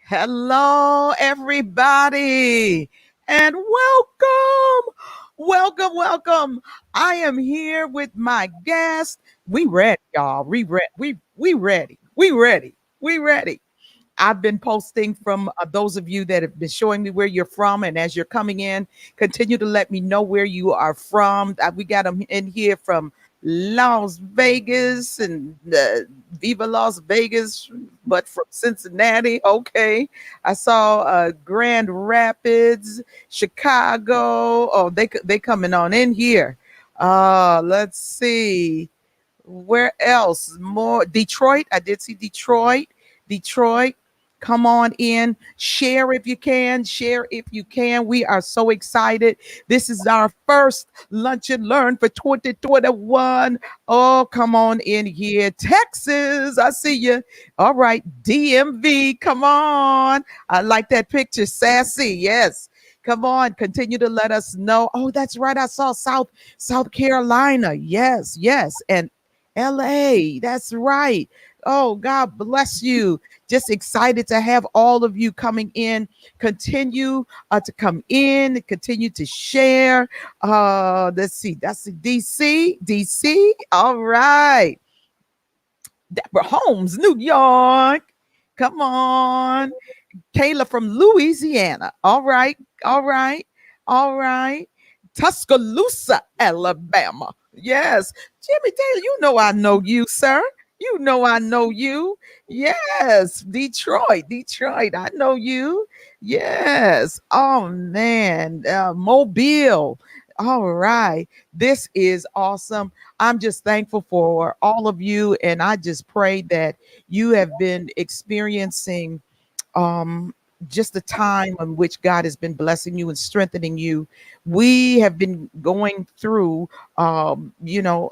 Hello, everybody, and welcome. I am here with my guest. We ready, y'all. We ready. I've been posting from those of you that have been showing me where you're from. And as you're coming in, continue to let me know where you are from. We got them in here from Las Vegas and Viva Las Vegas, but from Cincinnati. Okay. I saw Grand Rapids, Chicago. Oh, they coming on in here. Let's see. Where else? More Detroit. I did see Detroit. Detroit. Come on in. Share if you can. Share if you can. We are so excited. This is our first Lunch and Learn for 2021. Oh, come on in here. Texas. I see you. All right. DMV. Come on. I like that picture. Sassy. Yes. Come on. Continue to let us know. Oh, that's right. I saw South Carolina. Yes. And LA. That's right. Oh, God bless you. Just excited to have all of you coming in. Continue to come in, continue to share. Let's see. That's DC. All right. Deborah Holmes, New York. Come on. Kayla from Louisiana. All right. Tuscaloosa, Alabama. Yes. Jimmy Taylor, you know I know you, sir. You know I know you. Yes. Detroit. I know you. Yes. Oh, man. Mobile. All right. This is awesome. I'm just thankful for all of you. And I just pray that you have been experiencing um, just the time in which God has been blessing you and strengthening you. We have been going through, a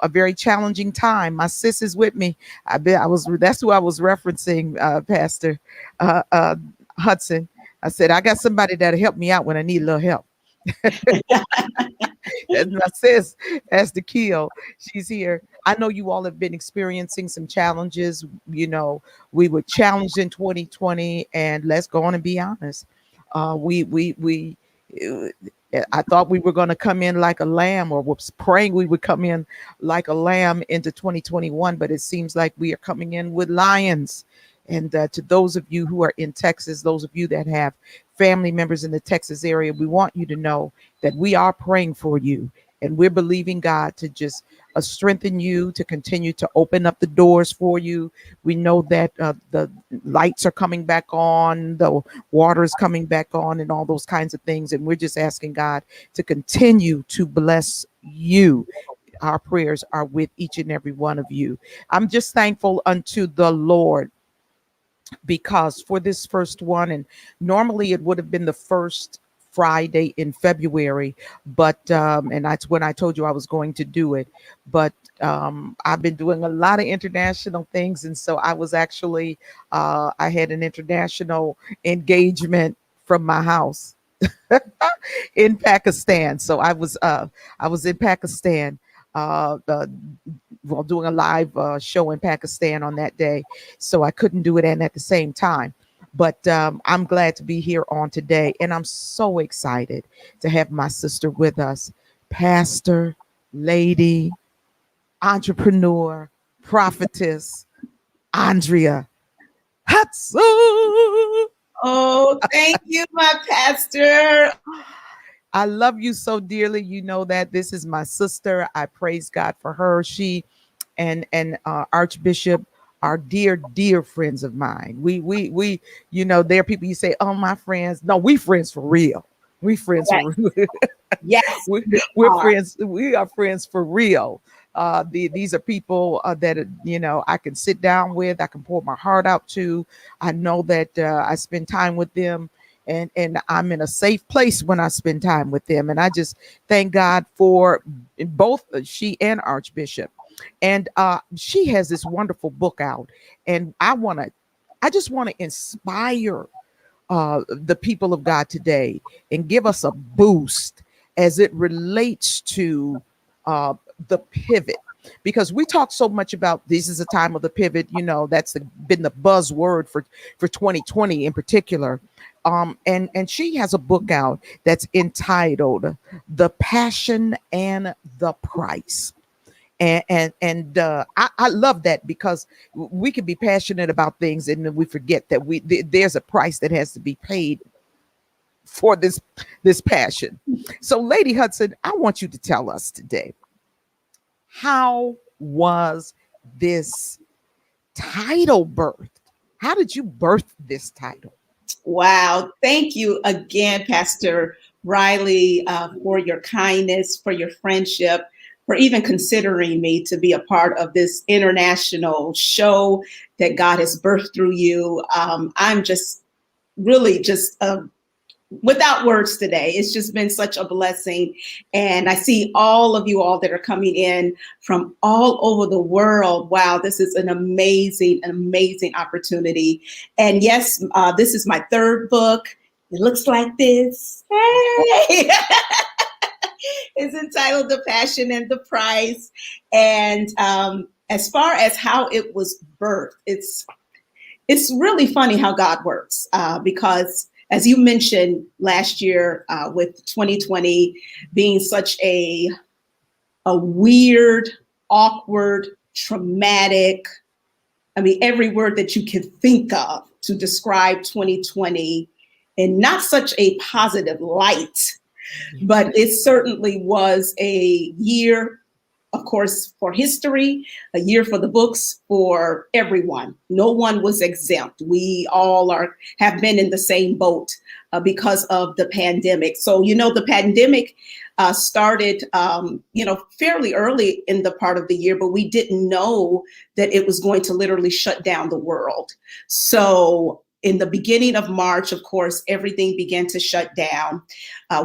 very challenging time. My sis is with me. That's who I was referencing, Pastor uh, uh, Hudson. I said, I got somebody that'll help me out when I need a little help. That's my sis, Pastor Keel. She's here. I know you all have been experiencing some challenges. We were challenged in 2020, and let's go on and be honest. We I thought we were going to come in like a lamb, or was praying we would come in like a lamb into 2021, but it seems like we are coming in with lions. And to those of you who are in Texas, those of you that have family members in the Texas area, we want you to know that we are praying for you, and we're believing God to just strengthen you, to continue to open up the doors for you. We know that the lights are coming back on, the water is coming back on, and all those kinds of things. And we're just asking God to continue to bless you. Our prayers are with each and every one of you. I'm just thankful unto the Lord because for this first one, and normally it would have been the first Friday in February, but and that's when I told you I was going to do it. But I've been doing a lot of international things, and so I was actually I had an international engagement from my house in Pakistan. So I was in Pakistan. While doing a live show in Pakistan on that day. So I couldn't do it and at the same time. But I'm glad to be here on today. And I'm so excited to have my sister with us, pastor, lady, entrepreneur, prophetess, Andria Hudson. Oh, thank you, my pastor. I love you so dearly. You know that this is my sister. I praise God for her. She and Archbishop are dear friends of mine. We there are people you say, oh, my friends. No, we friends for real. We friends Yes, for real. yes, we, we we're are. friends. We are friends for real. These are people that I can sit down with. I can pour my heart out to. I know that I spend time with them, and I'm in a safe place when I spend time with them. And I just thank God for both she and Archbishop. And she has this wonderful book out, and I just want to inspire the people of God today and give us a boost as it relates to uh, the pivot. because we talk so much about this is a time of the pivot. That's been the buzzword for 2020 in particular. And she has a book out that's entitled "The Passion and the Price." And I love that, because we can be passionate about things and then we forget that there's a price that has to be paid for this passion. So, Lady Hudson, I want you to tell us today, how was this title birthed? How did you birth this title? Wow. Thank you again, Pastor Riley, for your kindness, for your friendship, for even considering me to be a part of this international show that God has birthed through you. I'm just really just without words today. It's just been such a blessing. And I see all of you all that are coming in from all over the world. Wow, this is an amazing opportunity. And yes, this is my third book. It looks like this. Hey! It's entitled The Passion and the Price. And as far as how it was birthed, it's really funny how God works, because as you mentioned last year, with 2020 being such a weird, awkward, traumatic, I mean, every word that you can think of to describe 2020 in not such a positive light, but it certainly was a year, of course, for history, a year for the books, for everyone. No one was exempt. We all have been in the same boat because of the pandemic. So, the pandemic started, fairly early in the part of the year, but we didn't know that it was going to literally shut down the world. So in the beginning of March, of course, everything began to shut down.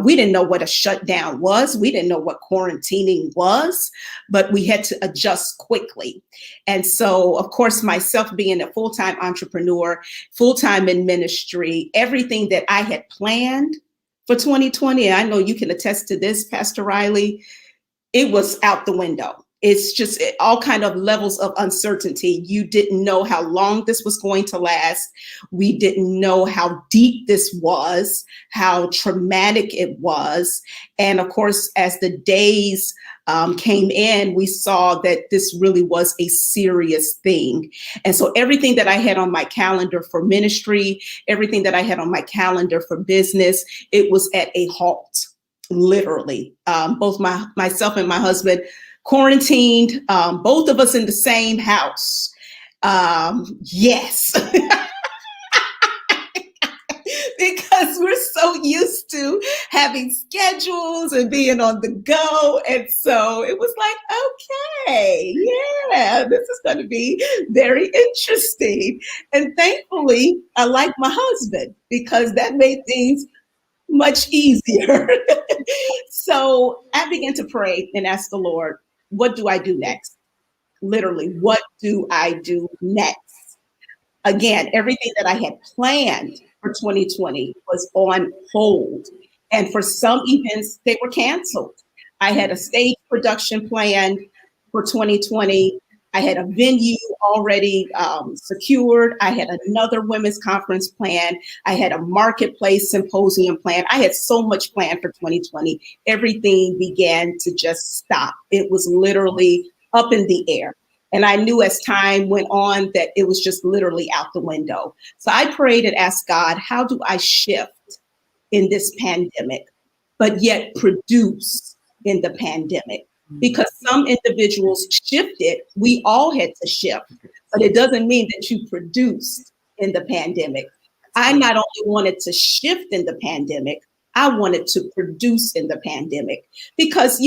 We didn't know what a shutdown was. We didn't know what quarantining was, but we had to adjust quickly. And so, of course, myself being a full-time entrepreneur, full-time in ministry, everything that I had planned for 2020, and I know you can attest to this, Pastor Riley, it was out the window. It's just all kind of levels of uncertainty. You didn't know how long this was going to last. We didn't know how deep this was, how traumatic it was. And of course, as the days came in, we saw that this really was a serious thing. And so everything that I had on my calendar for ministry, everything that I had on my calendar for business, it was at a halt, literally. Both myself and my husband quarantined, both of us in the same house. Yes. Because we're so used to having schedules and being on the go. And so it was like, okay, yeah, this is going to be very interesting. And thankfully, I like my husband, because that made things much easier. So I began to pray and ask the Lord, what do I do next? Literally, what do I do next? Again, everything that I had planned for 2020 was on hold. And for some events, they were canceled. I had a stage production planned for 2020. I had a venue already secured. I had another women's conference planned. I had a marketplace symposium planned. I had so much planned for 2020. Everything began to just stop. It was literally up in the air. And I knew as time went on that it was just literally out the window. So I prayed and asked God, how do I shift in this pandemic, but yet produce in the pandemic? Because some individuals shifted, we all had to shift, but it doesn't mean that you produced in the pandemic. I not only wanted to shift in the pandemic, I wanted to produce in the pandemic, because,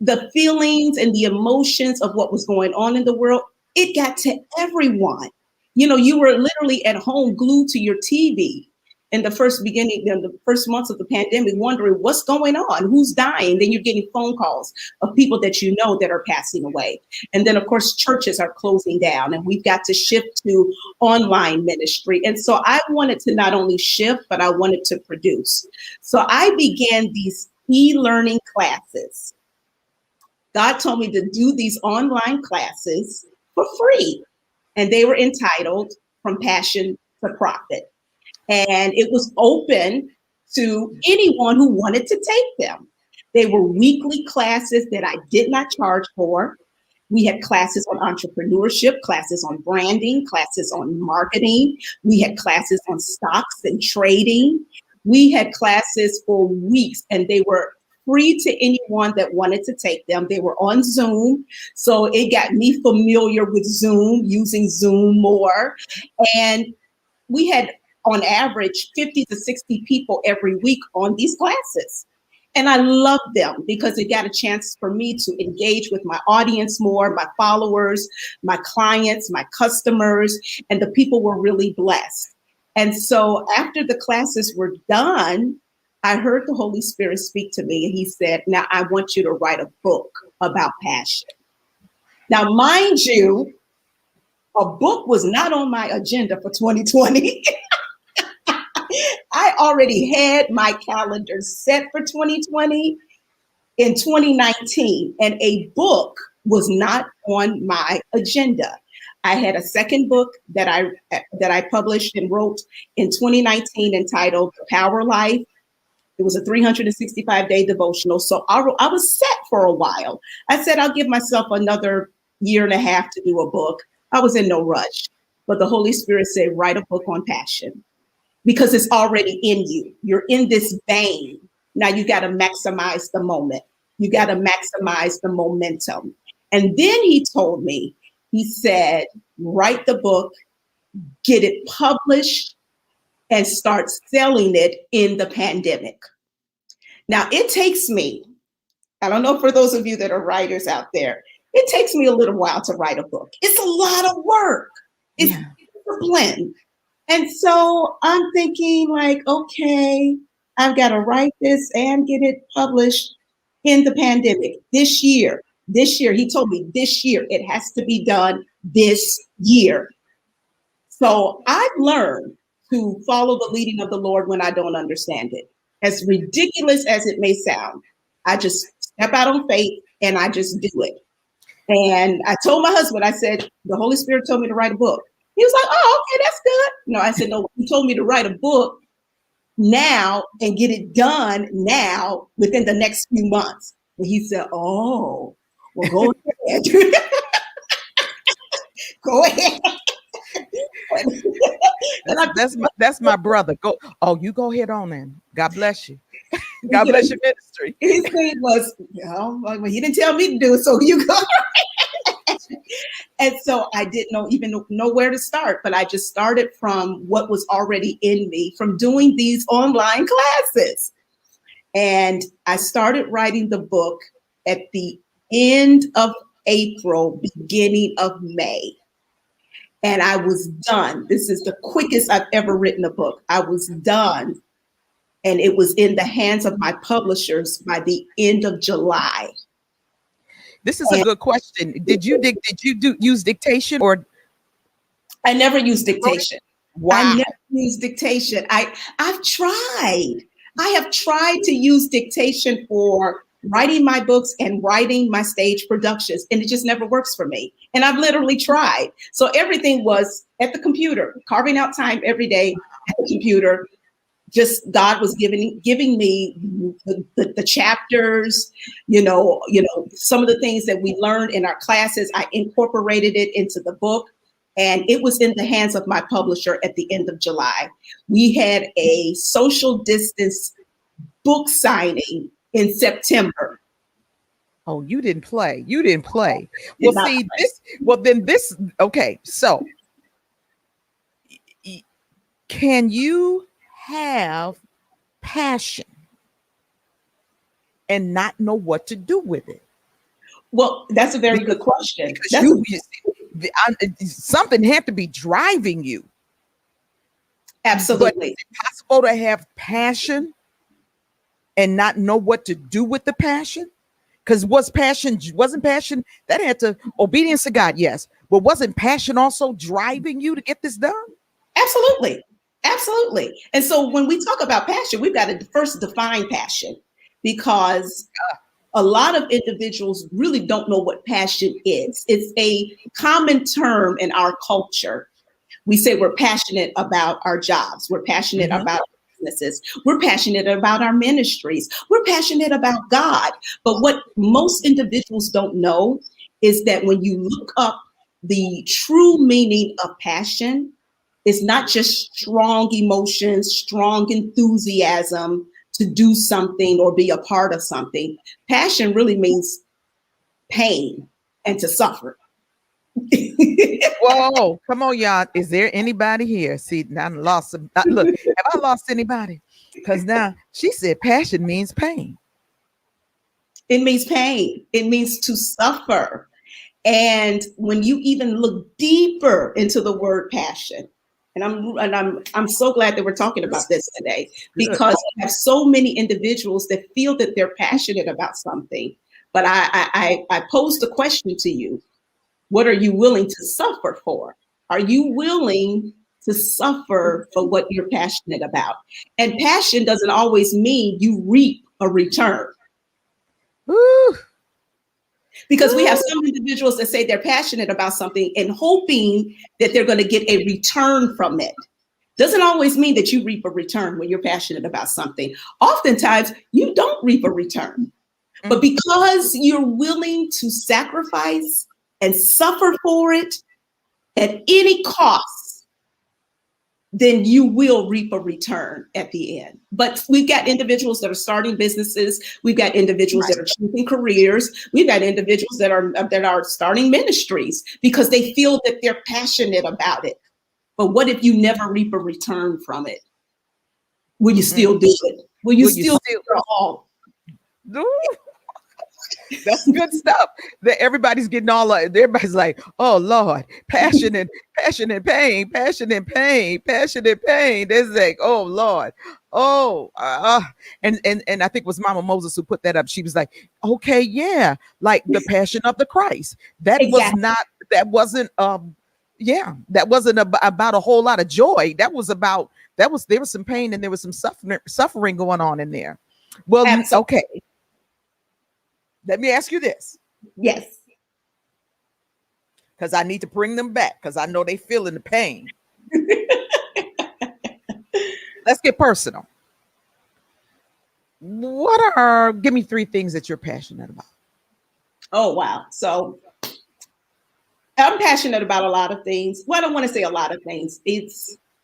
the feelings and the emotions of what was going on in the world, it got to everyone. You were literally at home glued to your TV in the first months of the pandemic, wondering what's going on, who's dying. Then you're getting phone calls of people that you know that are passing away. And then, of course, churches are closing down, and we've got to shift to online ministry. And so I wanted to not only shift, but I wanted to produce. So I began these e-learning classes God told me to do these online classes for free. And they were entitled From Passion to Profit. And it was open to anyone who wanted to take them. They were weekly classes that I did not charge for. We had classes on entrepreneurship, classes on branding, classes on marketing. We had classes on stocks and trading. We had classes for weeks, and they were free to anyone that wanted to take them. They were on Zoom. So it got me familiar with Zoom, using Zoom more. And we had on average 50 to 60 people every week on these classes. And I loved them because it got a chance for me to engage with my audience more, my followers, my clients, my customers, and the people were really blessed. And so after the classes were done, I heard the Holy Spirit speak to me, and he said, now I want you to write a book about passion. Now, mind you, a book was not on my agenda for 2020. I already had my calendar set for 2020 in 2019, and a book was not on my agenda. I had a second book that I published and wrote in 2019 entitled The Power Life. It was a 365-day devotional. So I was set for a while. I said, I'll give myself another year and a half to do a book. I was in no rush. But the Holy Spirit said, write a book on passion because it's already in you. You're in this vein. Now you got to maximize the moment. You got to maximize the momentum. And then he told me, he said, write the book, get it published, and start selling it in the pandemic. Now, it takes me, I don't know for those of you that are writers out there, it takes me a little while to write a book. It's a lot of work. It's discipline. And so I'm thinking like, okay, I've got to write this and get it published in the pandemic this year. He told me this year, it has to be done this year. So I've learned to follow the leading of the Lord when I don't understand it. As ridiculous as it may sound, I just step out on faith and I just do it. And I told my husband, I said, the Holy Spirit told me to write a book. He was like, oh, okay, that's good. No, I said, no, he told me to write a book now and get it done now within the next few months. And he said, oh, well, go ahead. Go ahead. That's my brother. Go. Oh, you go ahead on then. God bless you. God bless your ministry. His thing was, well, he didn't tell me to do it, so you go. And so I didn't even know where to start, but I just started from what was already in me from doing these online classes. And I started writing the book at the end of April, beginning of May. And I was done. This is the quickest I've ever written a book. I was done. And it was in the hands of my publishers by the end of July. This is a good question. Did you use dictation or? I never used dictation. Wow. I never used dictation. I've tried. I have tried to use dictation for writing my books and writing my stage productions, and it just never works for me. And I've literally tried. So everything was at the computer, carving out time every day at the computer. Just God was giving me the chapters, some of the things that we learned in our classes. I incorporated it into the book, and it was in the hands of my publisher at the end of July. We had a social distance book signing in September. Oh, you didn't play. You didn't play. Well, see this. Well, then this. Okay, so can you have passion and not know what to do with it? Well, that's a very good question. Something had to be driving you. Absolutely. But is it possible to have passion and not know what to do with the passion? Because wasn't passion that had to obedience to God? Yes, but wasn't passion also driving you to get this done? Absolutely. Absolutely. And so when we talk about passion, we've got to first define passion, because a lot of individuals really don't know what passion is. It's a common term in our culture. We say we're passionate about our jobs. We're passionate Mhm. about businesses. We're passionate about our ministries. We're passionate about God. But what most individuals don't know is that when you look up the true meaning of passion, it's not just strong emotions, strong enthusiasm to do something or be a part of something. Passion really means pain and to suffer. Whoa, come on, y'all. Is there anybody here? See, now I lost some. Look, have I lost anybody? Because now she said passion means pain. It means pain. It means to suffer. And when you even look deeper into the word passion, and I'm so glad that we're talking about this today, Good. because I have so many individuals that feel that they're passionate about something. But I posed a question to you. What are you willing to suffer for? Are you willing to suffer for what you're passionate about? And passion doesn't always mean you reap a return. Woo, Because we have woo. some individuals that say they're passionate about something and hoping that they're going to get a return from it. Doesn't always mean that you reap a return when you're passionate about something. Oftentimes, you don't reap a return. But because you're willing to sacrifice and suffer for it at any cost, then you will reap a return at the end. But we've got individuals that are starting businesses. We've got individuals that are choosing careers. We've got individuals that are starting ministries because they feel that they're passionate about it. But what if you never reap a return from it? Will you still do it? Will you Will you still still? do your all? Woo. That's good stuff. That everybody's getting all. Everybody's like, "Oh Lord, passion and pain, passion and pain, passion and pain." It's like, "Oh Lord, oh." And I think it was Mama Moses who put that up. She was like, "Okay, yeah, like the passion of the Christ." That was Exactly. not. That wasn't. Yeah, that wasn't about a whole lot of joy. That was about. That was there was some pain and there was some suffering going on in there. Well, Absolutely. okay. Let me ask you this, Yes. because I need to bring them back because I know they feeling the pain. Let's get personal. Give me three things that you're passionate about. Oh, wow. So I'm passionate about a lot of things. Well, I don't want to say a lot of things.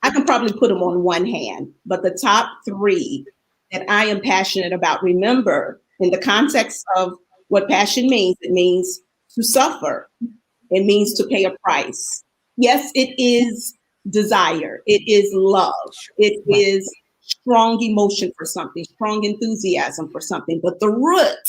I can probably put them on one hand, but the top three that I am passionate about, remember, in the context of what passion means, it means to suffer. It means to pay a price. Yes, it is desire. It is love. It Right. is strong emotion for something, strong enthusiasm for something. But the root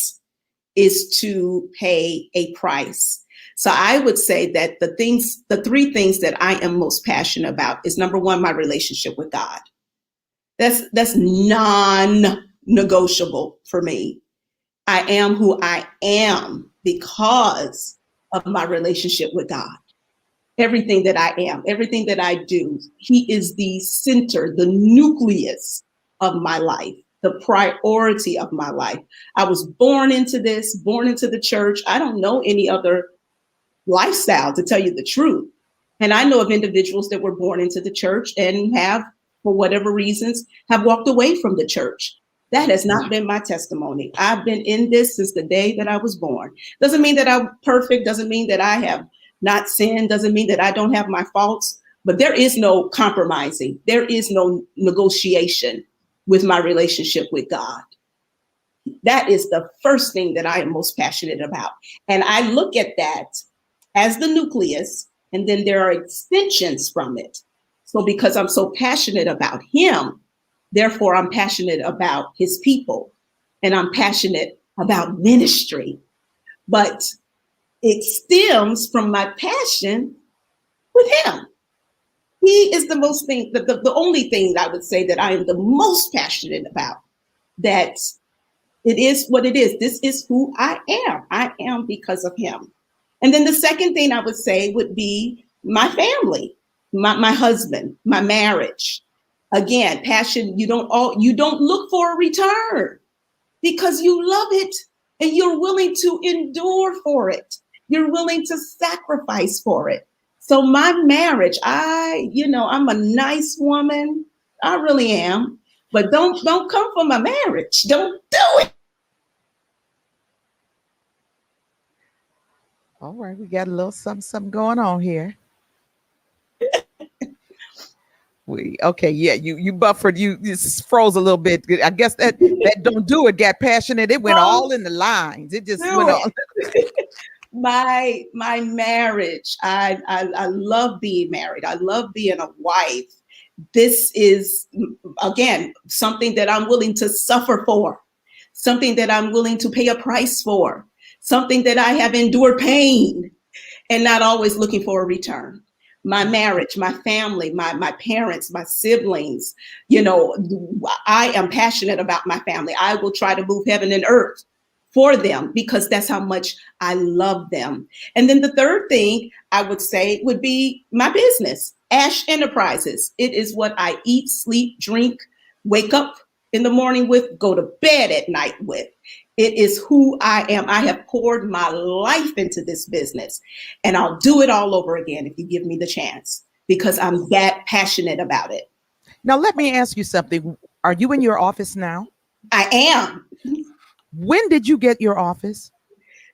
is to pay a price. So I would say that the three things that I am most passionate about is number one, my relationship with God. That's non-negotiable for me. I am who I am because of my relationship with God. Everything that I am, everything that I do, He is the center, the nucleus of my life, the priority of my life. I was born into this, born into the church. I don't know any other lifestyle, to tell you the truth. And I know of individuals that were born into the church and have, for whatever reasons, have walked away from the church. That has not been my testimony. I've been in this since the day that I was born. Doesn't mean that I'm perfect, doesn't mean that I have not sinned, doesn't mean that I don't have my faults, but there is no compromising. There is no negotiation with my relationship with God. That is the first thing that I am most passionate about. And I look at that as the nucleus, and then there are extensions from it. So because I'm so passionate about Him, therefore I'm passionate about His people, and I'm passionate about ministry. But it stems from my passion with Him. He is the most thing, the only thing I would say that I am the most passionate about. That it is what it is. This is who I am. I am because of Him. And then the second thing I would say would be my family, my husband, my marriage. Again, passion, you don't look for a return because you love it. and you're willing to endure for it. You're willing to sacrifice for it. So my marriage, I'm a nice woman. I really am. But don't come for my marriage. Don't do it. All right, we got a little something going on here. We okay, yeah. You buffered. You just froze a little bit. I guess that don't do it. Got passionate. It went Don't all in the lines. It just do went all. it. My marriage. I love being married. I love being a wife. This is, again, something that I'm willing to suffer for, something that I'm willing to pay a price for, something that I have endured pain and not always looking for a return. My marriage, my family, my parents, my siblings, I am passionate about my family. I will try to move heaven and earth for them because that's how much I love them. And then the third thing I would say would be my business, Ash Enterprises. It is what I eat, sleep, drink, wake up in the morning with, go to bed at night with. It is who I am. I have poured my life into this business, and I'll do it all over again if you give me the chance because I'm that passionate about it. Now let me ask you something. Are you in your office now? I am. When did you get your office?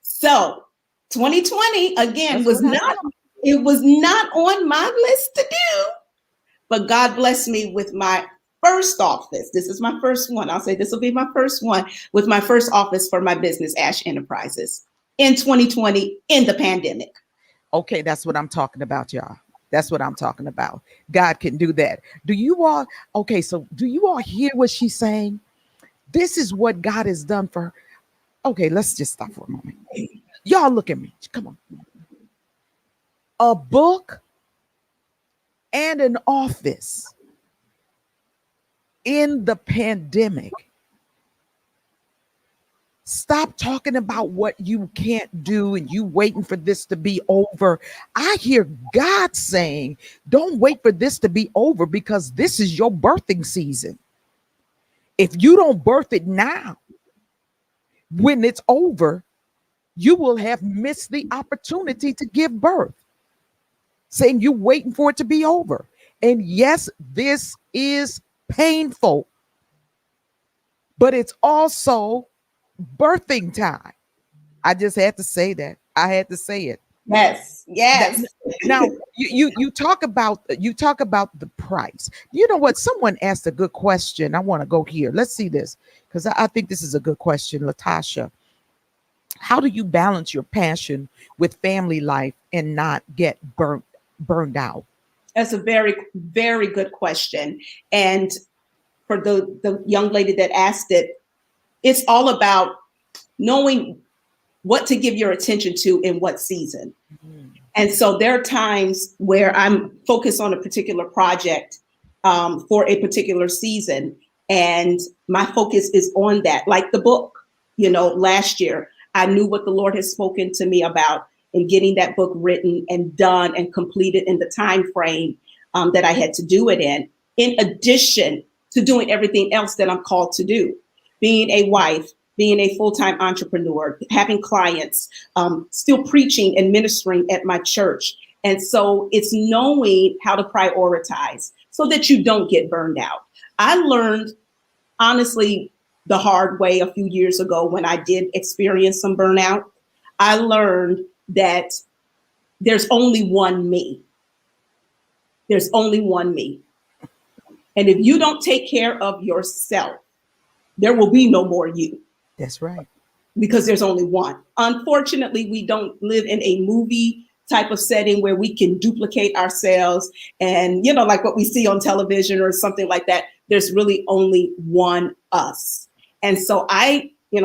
So 2020 again That's what it was not on my list to do, but God blessed me with my first office. This is my first one. I'll say this will be my first one with my first office for my business, Ash Enterprises, in 2020 in the pandemic. Okay, that's what I'm talking about, y'all. That's what I'm talking about. God can do that. Do you all okay? So do you all hear what she's saying? This is what God has done for her. Okay, let's just stop for a moment. Y'all look at me. Come on. A book and an office in the pandemic. Stop talking about what you can't do and you waiting for this to be over. I hear God saying, don't wait for this to be over because this is your birthing season. If you don't birth it now, when it's over, you will have missed the opportunity to give birth. Saying you're waiting for it to be over. And yes, this is painful, but it's also birthing time. I just had to say that. I had to say it. Yes, yes. Now you talk about the price. You know what? Someone asked a good question. I want to go here. Let's see this because I think this is a good question, Latasha. How do you balance your passion with family life and not get burned out? That's a very, very good question. And for the young lady that asked it, it's all about knowing what to give your attention to in what season. Mm-hmm. And so there are times where I'm focused on a particular project for a particular season, and my focus is on that. Like the book, last year, I knew what the Lord has spoken to me about in getting that book written and done and completed in the time frame that I had to do it in addition to doing everything else that I'm called to do, being a wife, being a full-time entrepreneur, having clients, still preaching and ministering at my church. And so it's knowing how to prioritize so that you don't get burned out. I learned, honestly, the hard way a few years ago when I did experience some burnout. I learned that there's only one me. There's only one me. And if you don't take care of yourself, there will be no more you. That's right. Because there's only one. Unfortunately, we don't live in a movie type of setting where we can duplicate ourselves and, like what we see on television or something like that. There's really only one us. And so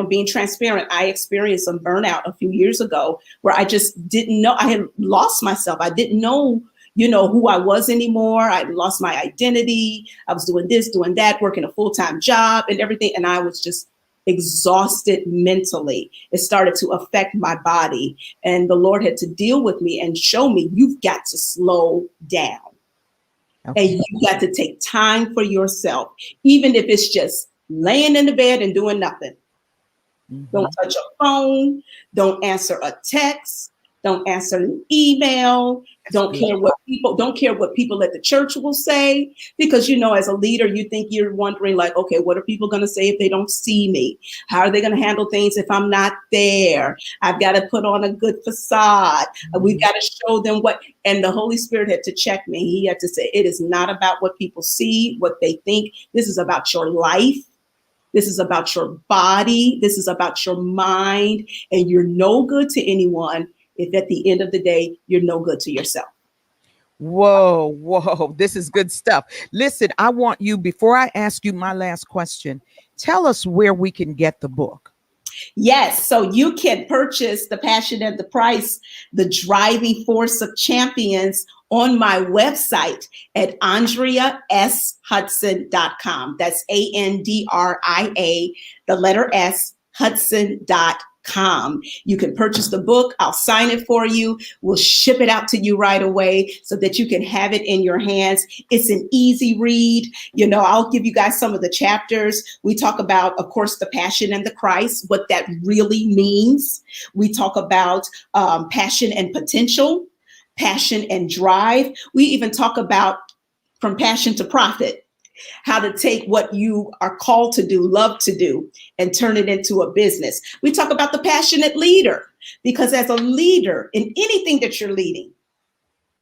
being transparent, I experienced some burnout a few years ago where I just didn't know. I had lost myself. I didn't know, who I was anymore. I lost my identity. I was doing this, doing that, working a full-time job and everything. And I was just exhausted mentally. It started to affect my body. And the Lord had to deal with me and show me, you've got to slow down. Okay. And you got to take time for yourself, even if it's just laying in the bed and doing nothing. Don't Mhm. touch a phone. Don't answer a text. Don't answer an email. That's good. Don't care what people at the church will say. Because as a leader, you think you're wondering, like, okay, what are people going to say if they don't see me? How are they going to handle things if I'm not there? I've got to put on a good facade. We've Mhm. got to show them what. And the Holy Spirit had to check me. He had to say, it is not about what people see, what they think. This is about your life. This is about your body. This is about your mind. And you're no good to anyone if at the end of the day, you're no good to yourself. Whoa, whoa, this is good stuff. Listen, I want you, before I ask you my last question, tell us where we can get the book. Yes, so you can purchase The Passion and the Price, the driving force of champions on my website at AndriaSHudson.com. That's Andria, the letter S, Hudson.com. You can purchase the book. I'll sign it for you. We'll ship it out to you right away so that you can have it in your hands. It's an easy read. I'll give you guys some of the chapters. We talk about, of course, the passion and the Christ, what that really means. We talk about passion and potential, passion and drive. We even talk about from passion to profit, how to take what you are called to do, love to do, and turn it into a business. We talk about the passionate leader, because as a leader in anything that you're leading,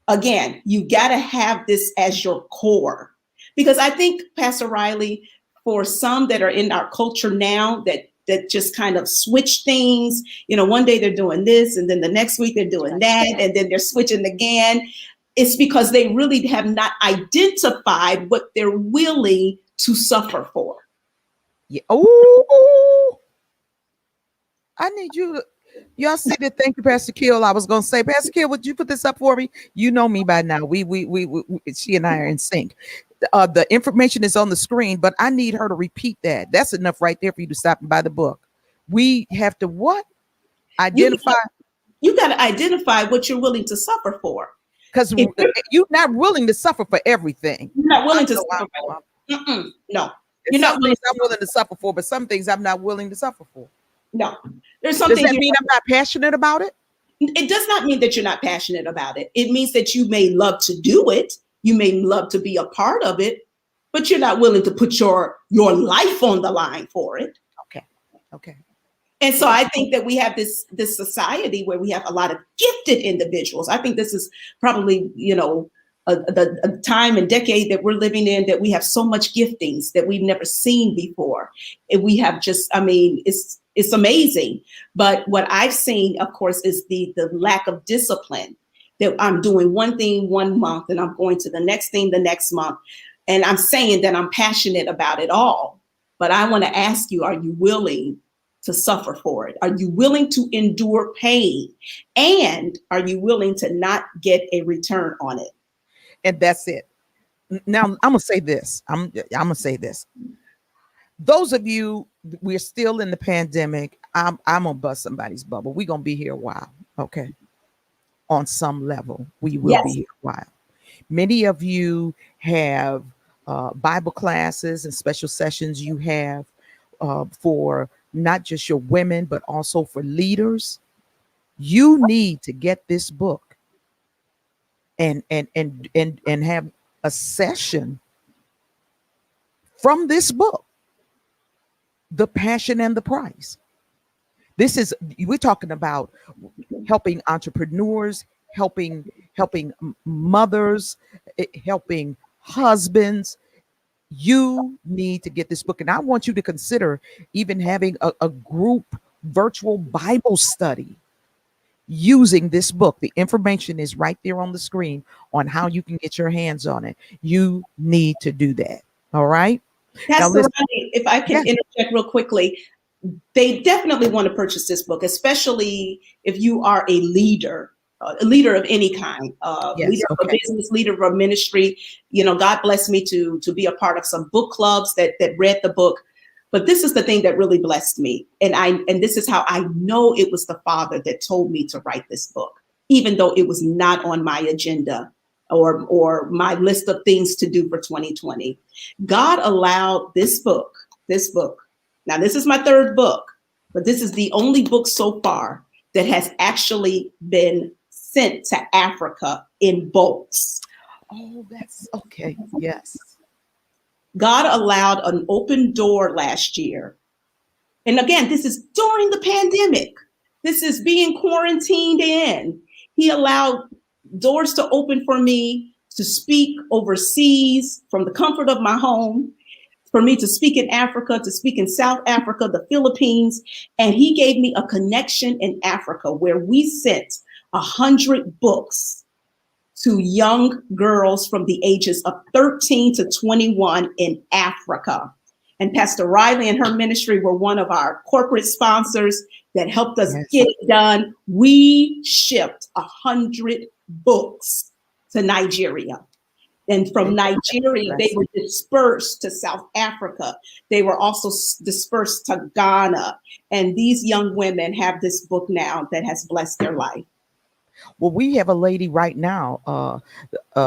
again, you got to have this as your core. Because I think, Pastor Riley, for some that are in our culture now that just kind of switch things, one day they're doing this, and then the next week they're doing that, and then they're switching again. It's because they really have not identified what they're willing to suffer for. Yeah. Oh, I need you to, y'all see that. Thank you, Pastor Kill. I was going to say, Pastor Kill, would you put this up for me? You know me by now. She and I are in sync. The information is on the screen, but I need her to repeat that. That's enough right there for you to stop and buy the book. We have to what? You Identify. you got to identify what you're willing to suffer for. Because If you're not willing to suffer for everything. you're not I willing to know suffer for, no, there's you're some not willing. things I'm willing to suffer for, but some things I'm not willing to suffer for. No, there's Does something that mean I'm not passionate about it? it does not mean that you're not passionate about it. It means that you may love to do it. You may love to be a part of it, but you're not willing to put your life on the line for it. Okay. Okay. And so I think that we have this society where we have a lot of gifted individuals. I think this is probably, a time and decade that we're living in, that we have so much giftings that we've never seen before. And we have just, it's amazing. But what I've seen, of course, is the lack of discipline, that I'm doing one thing one month and I'm going to the next thing the next month. And I'm saying that I'm passionate about it all. But I want to ask you, are you willing to suffer for it? Are you willing to endure pain? And are you willing to not get a return on it? And that's it. Now I'm gonna say this. I'm gonna say this. Those of you, we're still in the pandemic. I'm gonna bust somebody's bubble. We're gonna be here a while. Okay. On some level, we will be Yes. here a while. Many of you have Bible classes and special sessions you have for not just your women, but also for leaders. You need to get this book and have a session from this book, The Passion and the Price. This is, we're talking about helping entrepreneurs, helping mothers, helping husbands. You need to get this book, and I want you to consider even having a group virtual Bible study using this book. The information is right there on the screen on how you can get your hands on it. You need to do that. All right. Now Pastor listen. Ronnie, if I can interject real quickly, they definitely want to purchase this book, especially if you are a leader of any kind, Yes. leader of a Okay. business, leader of a ministry. God blessed me to be a part of some book clubs that read the book. But this is the thing that really blessed me. And this is how I know it was the Father that told me to write this book, even though it was not on my agenda or my list of things to do for 2020. God allowed this book. Now, this is my third book. but this is the only book so far that has actually been sent to Africa in bulks. Oh, that's okay. Yes. God allowed an open door last year. And again, this is during the pandemic. This is being quarantined in. He allowed doors to open for me to speak overseas from the comfort of my home, for me to speak in Africa, to speak in South Africa, the Philippines. And he gave me a connection in Africa where we sent 100 books to young girls from the ages of 13 to 21 in Africa. And Pastor Riley and her ministry were one of our corporate sponsors that helped us Yes. get it done. We shipped 100 books to Nigeria. And from Nigeria, they were dispersed to South Africa. They were also dispersed to Ghana. And these young women have this book now that has blessed their life. Well, we have a lady right now,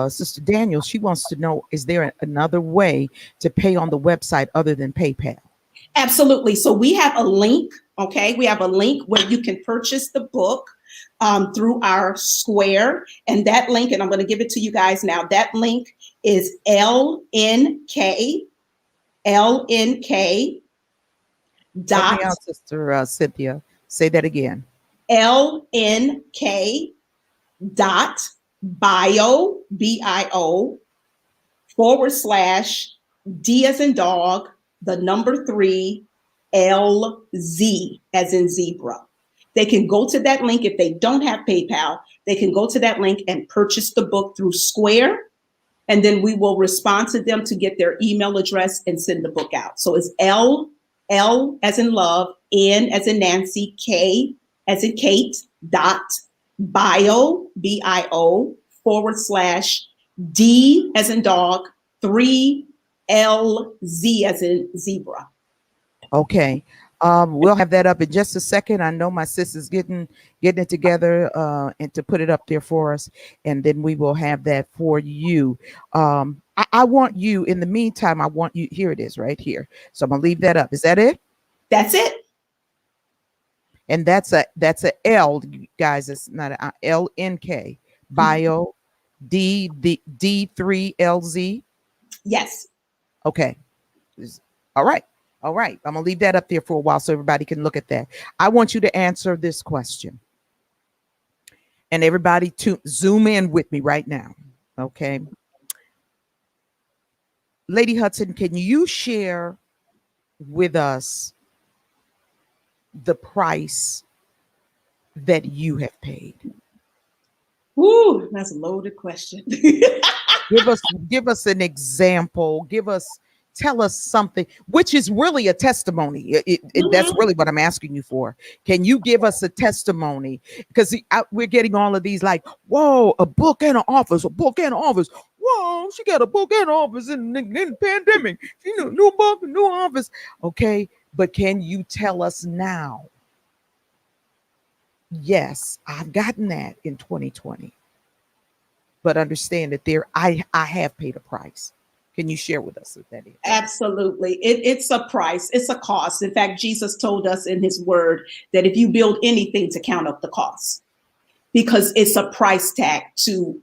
Sister Daniel. She wants to know, is there another way to pay on the website other than PayPal? Absolutely. So we have a link. Okay. We have a link where you can purchase the book through our Square. And that link, and I'm going to give it to you guys now. That link is LNK Help me dot out, Sister Cynthia. Say that again. LNK dot bio, BIO / D as in dog, the number 3, LZ as in zebra. They can go to that link. If they don't have PayPal, they can go to that link and purchase the book through Square. And then we will respond to them to get their email address and send the book out. So it's L as in love, N as in Nancy, K as in Kate, dot bio, BIO / D as in dog, 3 LZ as in zebra. Okay. We'll have that up in just a second. I know my sister's getting it together and to put it up there for us, and then we will have that for you. I want you, in the meantime, I want you, here it is right here. So I'm gonna leave that up. Is that it? That's it. And that's a L, guys. It's not a LNK bio D3LZ. Yes. Okay. All right. All right. I'm going to leave that up there for a while so everybody can look at that. I want you to answer this question. And everybody to zoom in with me right now. Okay. Lady Hudson, can you share with us the price that you have paid? Ooh, that's a loaded question. Give us an example. Tell us something, which is really a testimony. That's really what I'm asking you for. Can you give us a testimony? Because we're getting all of these like, whoa, a book and an office, a book and an office. Whoa, she got a book and an office in the pandemic. New book, new office. Okay, but can you tell us now? Yes, I've gotten that in 2020. But understand that I have paid a price. Can you share with us what that is? Absolutely. It's a price. It's a cost. In fact, Jesus told us in his word that if you build anything, to count up the cost, because it's a price tag to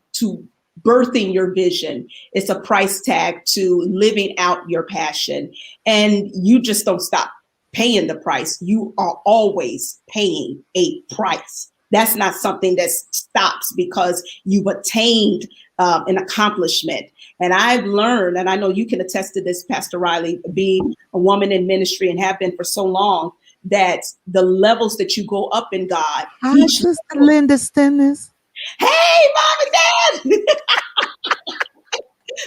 birthing your vision. It's a price tag to living out your passion. And you just don't stop paying the price. You are always paying a price. That's not something that stops because you've attained an accomplishment. And I've learned, and I know you can attest to this, Pastor Riley, being a woman in ministry and have been for so long, that the levels that you go up in God. Hi, Sister Linda Stennis. Hey, Mom and Dad.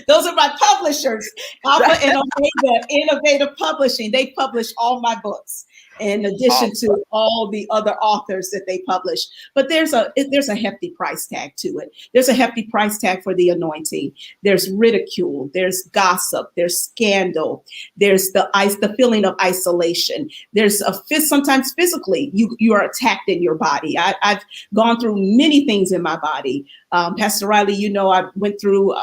Those are my publishers. Alpha and Omega Innovative Publishing. They publish all my books, in addition to all the other authors that they publish. But there's a hefty price tag to it. There's a hefty price tag for the anointing. There's ridicule. There's gossip. There's scandal. There's the feeling of isolation. There's sometimes physically you are attacked in your body. I've gone through many things in my body. Pastor Riley, I went through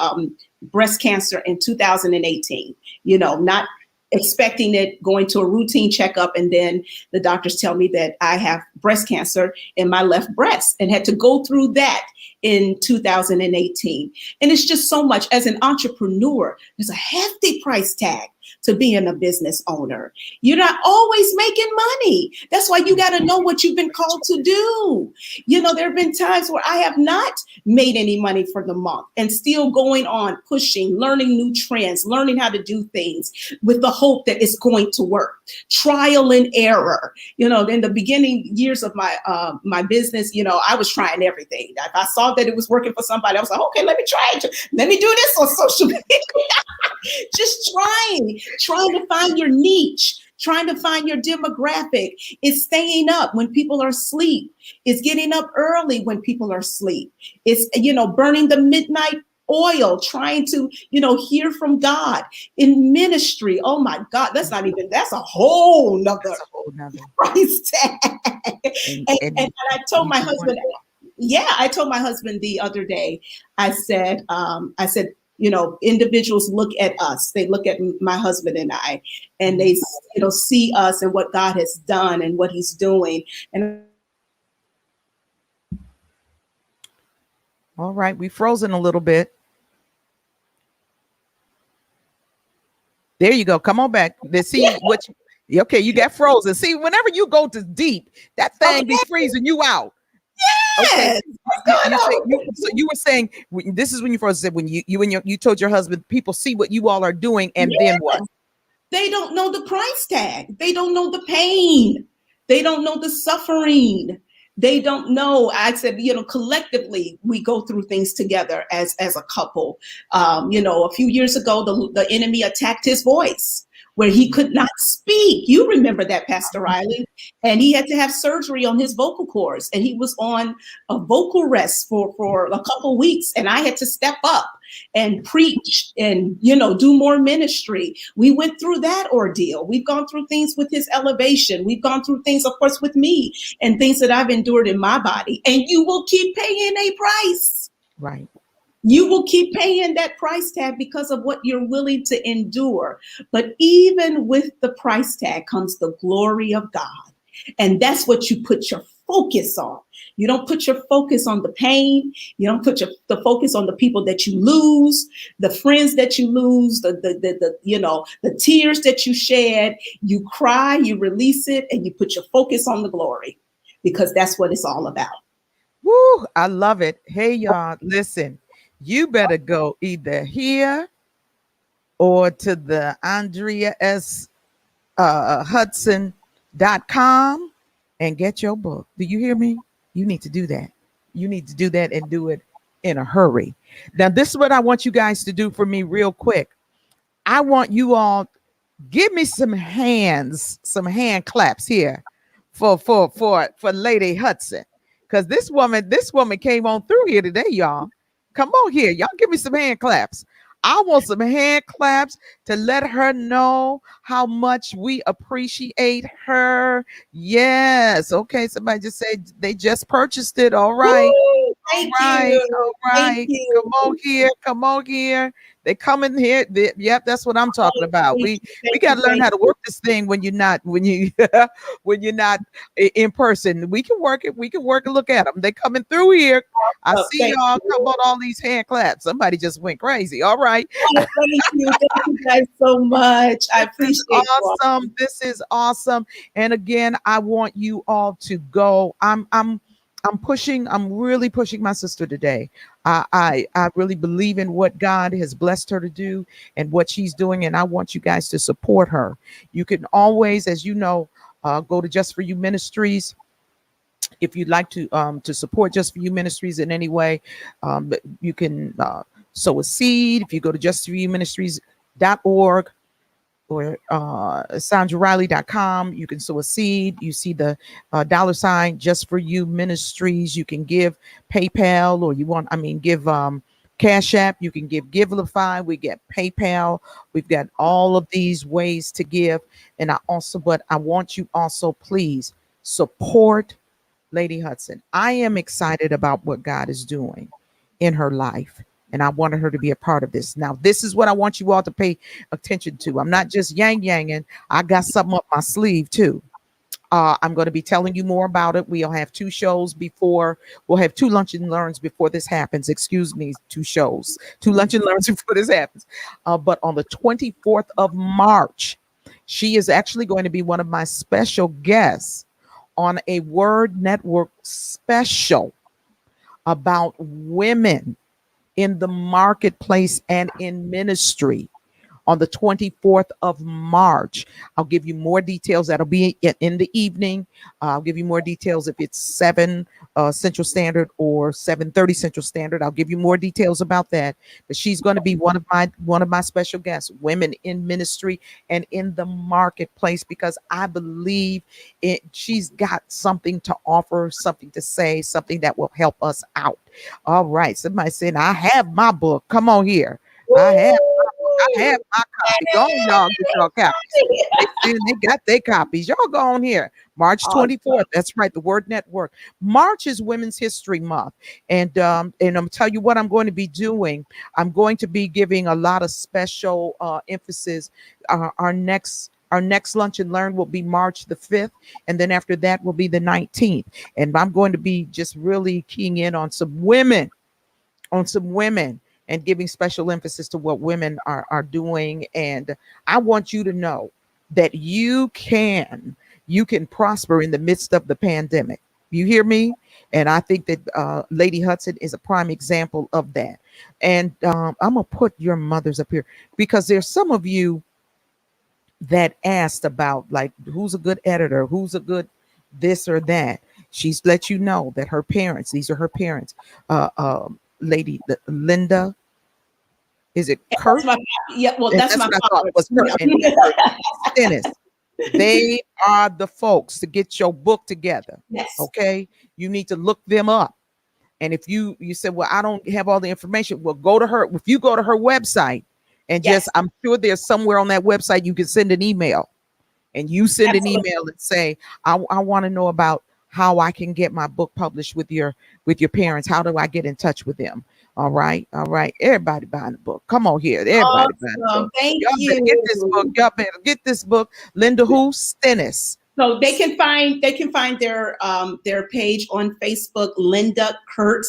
breast cancer in 2018. Not expecting it, going to a routine checkup, and then the doctors tell me that I have breast cancer in my left breast, and had to go through that in 2018. And it's just so much. As an entrepreneur, there's a hefty price tag to being a business owner. You're not always making money. That's why you got to know what you've been called to do. You know, there have been times where I have not made any money for the month and still going on, pushing, learning new trends, learning how to do things with the hope that it's going to work. Trial and error. You know, in the beginning years of my business, you know, I was trying everything. If I saw that it was working for somebody, I was like, okay, let me try it. Let me do this on social media. Just trying to find your niche, trying to find your demographic. It's staying up when people are asleep. It's getting up early when people are asleep. It's, you know, burning the midnight oil, trying to, you know, hear from God in ministry. Oh my God, that's a whole nother price tag. And I told my husband, I told my husband the other day, I said, you know, individuals look at us. They look at my husband and I, and they, you know, see us and what God has done and what he's doing. And all right, we frozen a little bit. There you go. Come on back. Let's see what you, okay, you got frozen. See, whenever you go to deep, that thing be freezing you out. Yes. Okay. So you were saying this is when you first said when you told your husband people see what you all are doing, and then what? They don't know the price tag. They don't know the pain. They don't know the suffering. They don't know. I said, you know, collectively we go through things together as a couple. You know, a few years ago, the enemy attacked his voice, where he could not speak. You remember that, Pastor Riley. And he had to have surgery on his vocal cords. And he was on a vocal rest for a couple weeks. And I had to step up and preach and, you know, do more ministry. We went through that ordeal. We've gone through things with his elevation. We've gone through things, of course, with me and things that I've endured in my body. And you will keep paying a price. Right. You will keep paying that price tag because of what you're willing to endure. But even with the price tag comes the glory of God. And that's what you put your focus on. You don't put your focus on the pain. You don't put the focus on the people that you lose, the friends that you lose, the you know, the tears that you shed. You cry, you release it, and you put your focus on the glory, because that's what it's all about. Woo, I love it. Hey, y'all, listen, you better go either here or to the Andria S. Hudson.com and get your book. Do you hear me? You need to do that. You need to do that and do it in a hurry. Now, this is what I want you guys to do for me real quick. I want you all give me some hand claps here for Lady Hudson. Because this woman came on through here today, y'all. Come on here. Y'all give me some hand claps. I want some hand claps to let her know how much we appreciate her. Yes. Okay. Somebody just said they just purchased it. All right. Woo, thank you. All right. Come on here. Come on here. They come in here. Yep, that's what I'm talking about. We got to learn how to work this thing when you're not when you're not in person. We can work it. We can work and look at them. They coming through here. I see y'all. Come on, all these hand claps. Somebody just went crazy. All right. Thank you guys so much. I appreciate it. Awesome. This is awesome. And again, I want you all to go. I'm really pushing my sister today. I really believe in what God has blessed her to do and what she's doing. And I want you guys to support her. You can always, as you know, go to Just For You Ministries. If you'd like to support Just For You Ministries in any way, you can sow a seed. If you go to justforyouministries.org or sandrariley.com, you can sow a seed. You see the $ Just For You Ministries. You can give PayPal, or give Cash App. You can give Givelify. We get PayPal. We've got all of these ways to give. And I want you also, please support Lady Hudson. I am excited about what God is doing in her life. and I wanted her to be a part of this. Now, this is what I want you all to pay attention to. I'm not just yang-yanging. I got something up my sleeve too. I'm going to be telling you more about it. We'll have two shows before. We'll have two lunch and learns before this happens. Excuse me, two shows, two lunch and learns before this happens. But on the 24th of March, she is actually going to be one of my special guests on a Word Network special about women in the marketplace and in ministry on the 24th of March. I'll give you more details. That'll be in the evening. I'll give you more details if it's 7 Central Standard or 7:30 Central Standard. I'll give you more details about that. But she's going to be one of my special guests, women in ministry and in the marketplace, because I believe she's got something to offer, something to say, something that will help us out. All right. Somebody saying, I have my book. Come on here. I have I have my copy. Go on, y'all, get your copies. They got their copies. Y'all go on here. March 24th. That's right, the Word Network. March is Women's History Month. And I'm tell you what I'm going to be doing. I'm going to be giving a lot of special emphasis. Our next lunch and learn will be March the 5th. And then after that will be the 19th. And I'm going to be just really keying in on some women and giving special emphasis to what women are doing. And I want you to know that you can prosper in the midst of the pandemic. You hear me? And I think that Lady Hudson is a prime example of that. And I'm gonna put your mothers up here because there's some of you that asked about, like, who's a good editor, who's a good this or that. She's let you know that her parents, these are her parents, Lady Linda, is it Kurt? That's my, yeah, well, And that's that's my what I thought father. was Kurt and Kurt Stennis. They are the folks to get your book together. Yes, Okay, you need to look them up. And if you said, well, I don't have all the information, well, go to her. If you go to her website and just, yes, I'm sure there's somewhere on that website you can send an email, and you send an absolutely. email and say, I want to know about how I can get my book published with your parents. How do I get in touch with them? All right, all right. Everybody buying the book. Come on here. Everybody buying the Awesome. book. Thank Y'all better get this book. you. Y'all better get this book. Linda who? Stennis. So they can find their page on Facebook, Linda Kurt,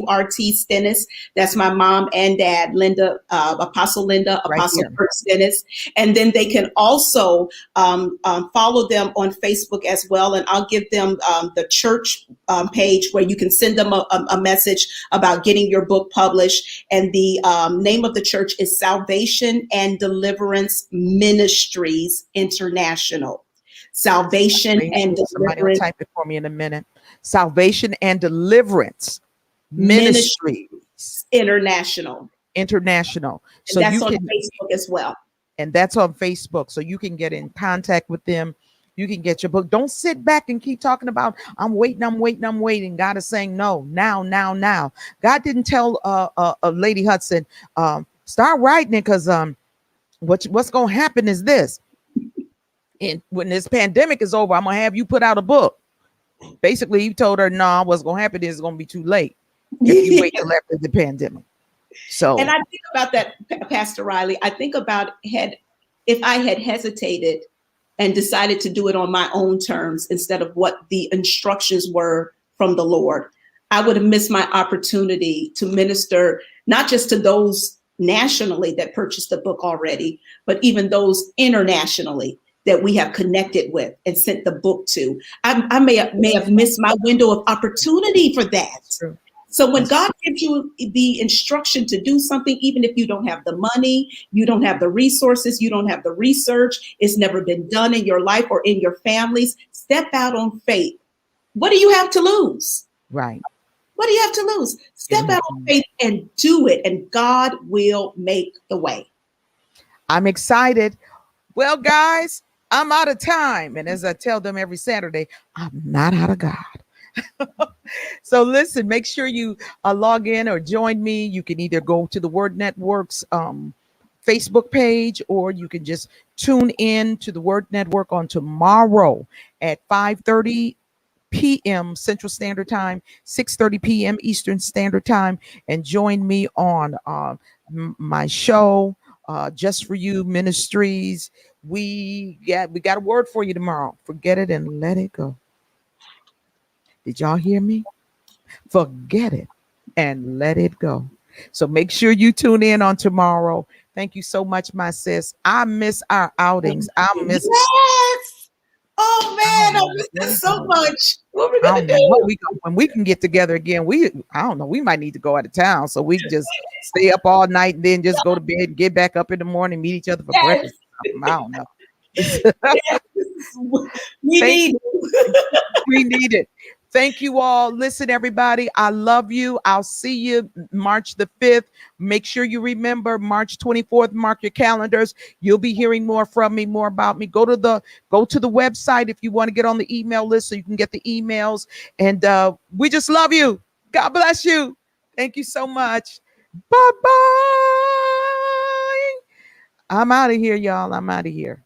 Curt Stennis. That's my mom and dad, Linda, Apostle Linda, Right Apostle here. Kurt Stennis. And then they can also follow them on Facebook as well. And I'll give them the church page where you can send them a message about getting your book published. And the name of the church is Salvation and Deliverance Ministries International. Salvation and Salvation. Somebody will Deliverance type it for me in a minute. Salvation and Deliverance Ministries Ministries International. International. And So that's you on can, Facebook as well. and that's on Facebook. So you can get in contact with them. You can get your book. Don't sit back and keep talking about, I'm waiting, I'm waiting, I'm waiting. God is saying, no, now, now, now. God didn't tell Lady Hudson, start writing it because what's going to happen is this. And when this pandemic is over, I'm going to have you put out a book. Basically, he told her, nah, what's going to happen is it's going to be too late if you wait till after the pandemic. And So, I think about that, Pastor Riley. I think about if I had hesitated and decided to do it on my own terms instead of what the instructions were from the Lord, I would have missed my opportunity to minister not just to those nationally that purchased the book already, but even those internationally that we have connected with and sent the book to. I may have missed my window of opportunity for that. that's true. So when That's God gives you the instruction to do something, even if you don't have the money, you don't have the resources, you don't have the research, it's never been done in your life or in your families, step out on faith. What do you have to lose? right. What do you have to lose? Step out on faith and do it, and God will make the way. I'm excited. Well, guys, I'm out of time. And as I tell them every Saturday, I'm not out of God. So listen, make sure you log in or join me. You can either go to the Word Network's Facebook page, or you can just tune in to the Word Network on tomorrow at 5:30 p.m. Central Standard Time, 6:30 p.m. Eastern Standard Time, and join me on my show, Just for You Ministries. We got a word for you tomorrow. Forget it and let it go. Did y'all hear me? Forget it and let it go. So make sure you tune in on tomorrow. Thank you so much, my sis. I miss our outings. Yes. Oh I don't man, I know miss what that we so gonna much. What are we I gonna don't know what do? we go when we can get together again. I don't know. We might need to go out of town so we can just stay up all night and then just go to bed and get back up in the morning, meet each other for Yes. breakfast. I don't know. Yes. We Thank need We need it. Thank you all. Listen, everybody, I love you. I'll see you March the 5th. Make sure you remember March 24th. Mark your calendars. You'll be hearing more from me, more about me. Go to the website if you want to get on the email list so you can get the emails. And we just love you. God bless you. Thank you so much. Bye bye. I'm out of here, y'all. I'm out of here.